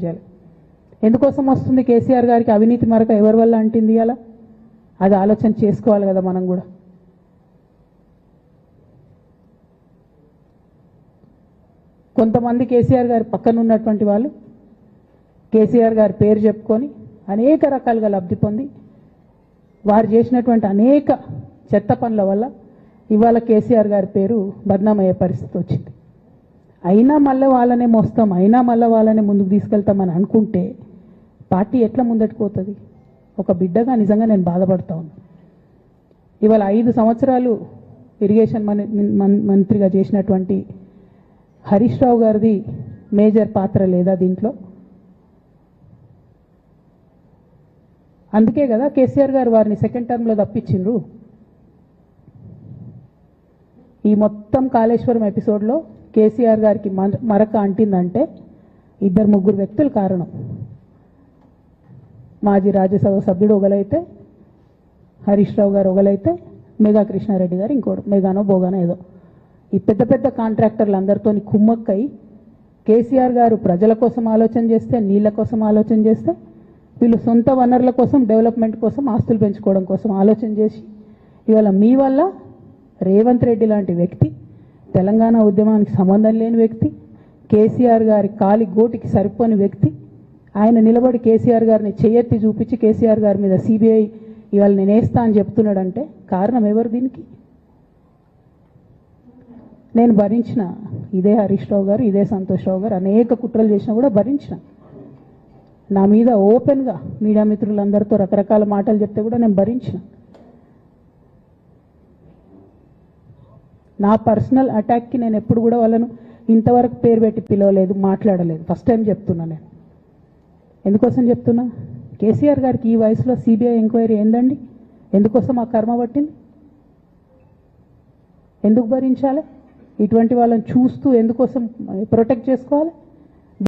చేయాలి. ఎందుకోసం వస్తుంది కేసీఆర్ గారికి అవినీతి మరక ఎవరి వల్ల అంటింది అలా? అది ఆలోచన చేసుకోవాలి కదా మనం కూడా. కొంతమంది కేసీఆర్ గారి పక్కన ఉన్నటువంటి వాళ్ళు కేసీఆర్ గారి పేరు చెప్పుకొని అనేక రకాలుగా లబ్ధి పొంది వారు చేసినటువంటి అనేక చెత్త పనుల వల్ల ఇవాళ కేసీఆర్ గారి పేరు బద్నామయ్యే పరిస్థితి వచ్చింది. అయినా మళ్ళీ వాళ్ళనే మోస్తాం, అయినా మళ్ళీ వాళ్ళనే ముందుకు తీసుకెళ్తామని అనుకుంటే పార్టీ ఎట్లా ముందటికి పోతుంది? ఒక బిడ్డగా నిజంగా నేను బాధపడతా ఉన్నాను. ఇవాళ 5 సంవత్సరాలు ఇరిగేషన్ మంత్రిగా చేసినటువంటి హరీష్ రావు గారిది మేజర్ పాత్ర లేదా దీంట్లో? అందుకే కదా కేసీఆర్ గారు వారిని సెకండ్ టర్మ్లో తప్పించిండ్రు. ఈ మొత్తం కాళేశ్వరం ఎపిసోడ్లో కేసీఆర్ గారికి మరక అంటిందంటే 2-3 వ్యక్తులు కారణం. మాజీ రాజ్యసభ సభ్యుడు ఒకలైతే, హరీష్ రావు గారు ఒకలైతే, మేఘా కృష్ణారెడ్డి గారు ఇంకోడు, మేఘానో బోగానో ఏదో. ఈ పెద్ద పెద్ద కాంట్రాక్టర్లు అందరితో కుమ్మక్కై కేసీఆర్ గారు ప్రజల కోసం ఆలోచన చేస్తే, నీళ్ల కోసం ఆలోచన చేస్తే, వీళ్ళు సొంత వనరుల కోసం, డెవలప్మెంట్ కోసం, ఆస్తులు పెంచుకోవడం కోసం ఆలోచన చేసి ఇవాళ మీ వల్ల రేవంత్ రెడ్డి లాంటి వ్యక్తి, తెలంగాణ ఉద్యమానికి సంబంధం లేని వ్యక్తి, కేసీఆర్ గారి కాలి గోటికి సరిపోని వ్యక్తి, ఆయన నిలబడి కేసీఆర్ గారిని చేయెత్తి చూపించి కేసీఆర్ గారి మీద సిబిఐ ఇవాళ నేను వేస్తా అని చెప్తున్నాడంటే కారణం ఎవరు దీనికి? నేను భరించిన, ఇదే హరీష్ రావు గారు, ఇదే సంతోష్ రావు గారు అనేక కుట్రలు చేసినా కూడా భరించిన. నా మీద ఓపెన్గా మీడియా మిత్రులందరితో రకరకాల మాటలు చెప్తే కూడా నేను భరించిన. నా పర్సనల్ అటాక్కి నేను ఎప్పుడు కూడా వాళ్ళను ఇంతవరకు పేరు పెట్టి పిలవలేదు, మాట్లాడలేదు. ఫస్ట్ టైం చెప్తున్నా నేను. ఎందుకోసం చెప్తున్నా? కేసీఆర్ గారికి ఈ వయసులో సిబిఐ ఎంక్వైరీ ఏందండి? ఎందుకోసం ఆ కర్మ పట్టింది? ఎందుకు భరించాలి? ఇటువంటి వాళ్ళని చూస్తూ ఎందుకోసం ప్రొటెక్ట్ చేసుకోవాలి?